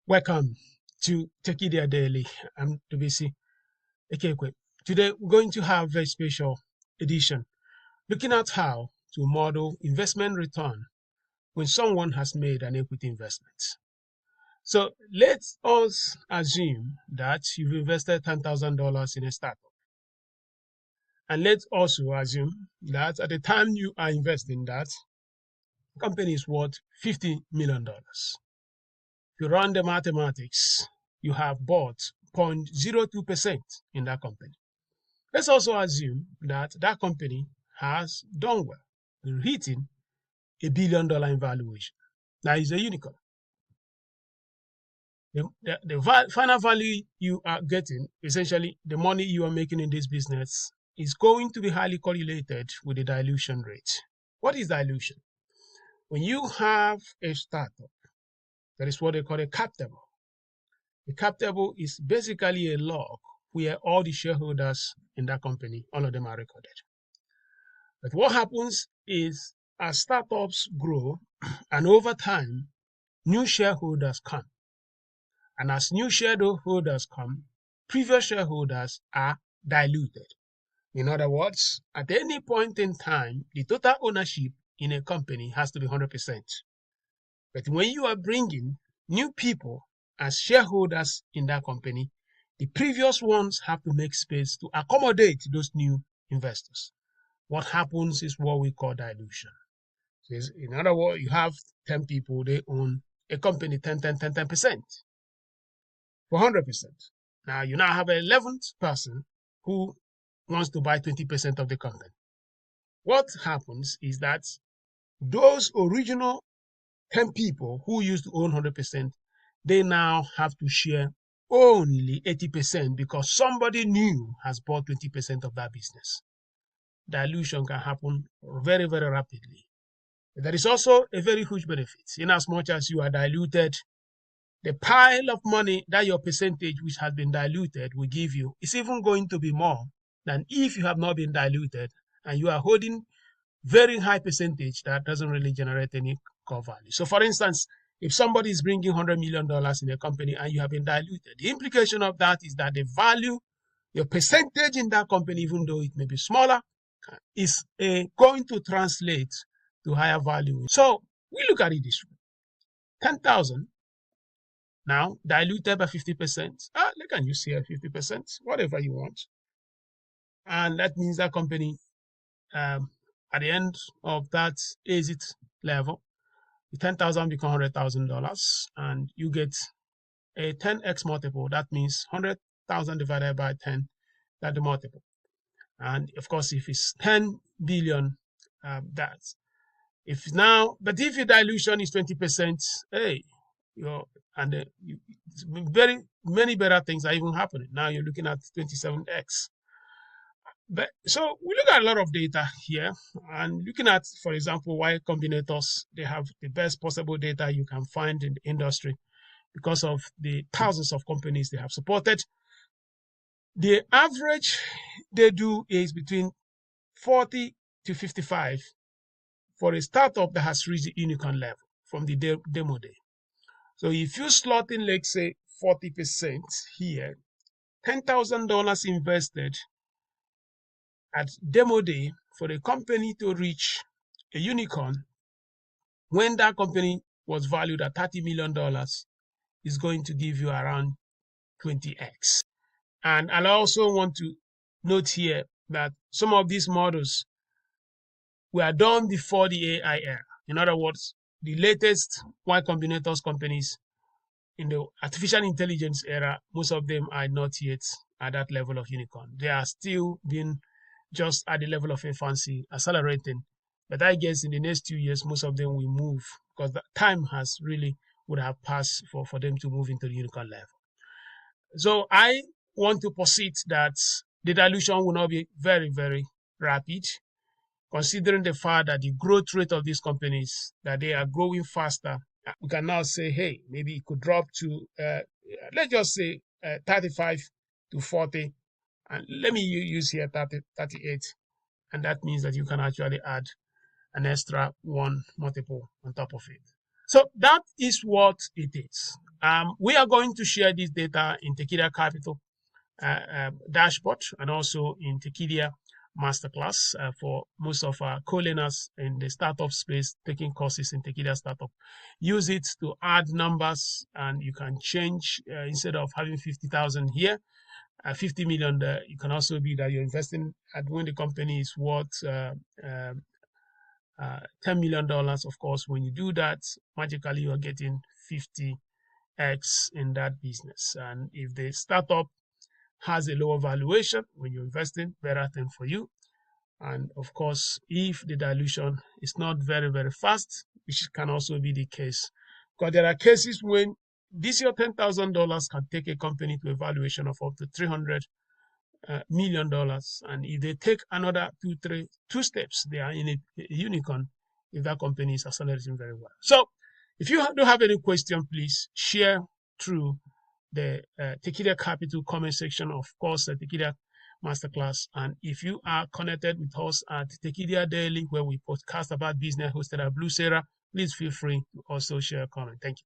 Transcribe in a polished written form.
Welcome to Tekedia Daily. I'm Dubisi Ekekwe. Today we're going to have a very special edition looking at how to model investment return when someone has made an equity investment. So let us assume that you've invested $10,000 in a startup. And let's also assume that at the time you are investing that company is worth $50 million. If you run the mathematics, you have bought 0.02% in that company. Let's also assume that that company has done well, hitting $1 billion in valuation. That is a unicorn. The final value you are getting, essentially the money you are making in this business, is going to be highly correlated with the dilution rate. What is dilution? When you have a startup, that is what they call a cap table. The cap table is basically a log where all the shareholders in that company, all of them are recorded. But what happens is as startups grow and over time, new shareholders come. And as new shareholders come, previous shareholders are diluted. In other words, at any point in time, the total ownership in a company has to be 100%. But when you are bringing new people as shareholders in that company, the previous ones have to make space to accommodate those new investors. What happens is what we call dilution. So in other words, you have 10 people, they own a company 10% for 100%. Now you now have an 11th person who wants to buy 20% of the company. What happens is that those original 10 people who used to own 100%, they now have to share only 80% because somebody new has bought 20% of that business. Dilution can happen very, very rapidly. There is also a very huge benefit. In as much as you are diluted, the pile of money that your percentage which has been diluted will give you is even going to be more than if you have not been diluted and you are holding very high percentage that doesn't really generate any core value. So for instance, if somebody is bringing $100 million in a company and you have been diluted, the implication of that is that the value, your percentage in that company, even though it may be smaller, is going to translate to higher value. So we look at it this way. 10,000 now diluted by 50%. Look, can you see at 50%? Whatever you want. And that means that company, at the end of that exit level, the 10,000 become $100,000 and you get a 10x multiple. That means 100,000 divided by 10, that's the multiple. And of course, if it's 10 billion, that's if now, but if your dilution is 20%, hey, very many better things are even happening. Now you're looking at 27x. But so we look at a lot of data here and looking at, for example, Y Combinators, they have the best possible data you can find in the industry because of the thousands of companies they have supported. The average they do is between 40 to 55 for a startup that has reached the unicorn level from the demo day. So if you slot in, let's say, 40% here, $10,000 invested at demo day for a company to reach a unicorn when that company was valued at $30 million is going to give you around 20x. And I also want to note here that some of these models were done before the AI era. In other words, the latest Y Combinators companies in the artificial intelligence era, most of them are not yet at that level of unicorn. They are still being just at the level of infancy, accelerating. But I guess in the next 2 years, most of them will move because the time has really would have passed for them to move into the unicorn level. So I want to posit that the dilution will not be very, very rapid, considering the fact that the growth rate of these companies, that they are growing faster. We can now say, hey, maybe it could drop to, let's just say 35 to 40. And let me use here 30, 38. And that means that you can actually add an extra one multiple on top of it. So that is what it is. We are going to share this data in Tekedia Capital dashboard and also in Tekedia Masterclass for most of our co-learners in the startup space taking courses in Tekedia Startup. Use it to add numbers, and you can change instead of having 50,000 here, 50 million. It can also be that you're investing at when the company is worth $10 million. Of course, when you do that, magically you are getting 50x in that business. And if the startup has a lower valuation when you're investing, better thing for you. And of course, if the dilution is not very, very fast, which can also be the case, because there are cases when this your $10,000 can take a company to a valuation of up to $300 million. And if they take another two steps, they are in a unicorn if that company is accelerating very well. So if you don't have any question, please share through the Tekedia Capital comment section, of course, the Tekedia Masterclass. And if you are connected with us at Tekedia Daily, where we podcast about business hosted at Blucera, please feel free to also share a comment. Thank you.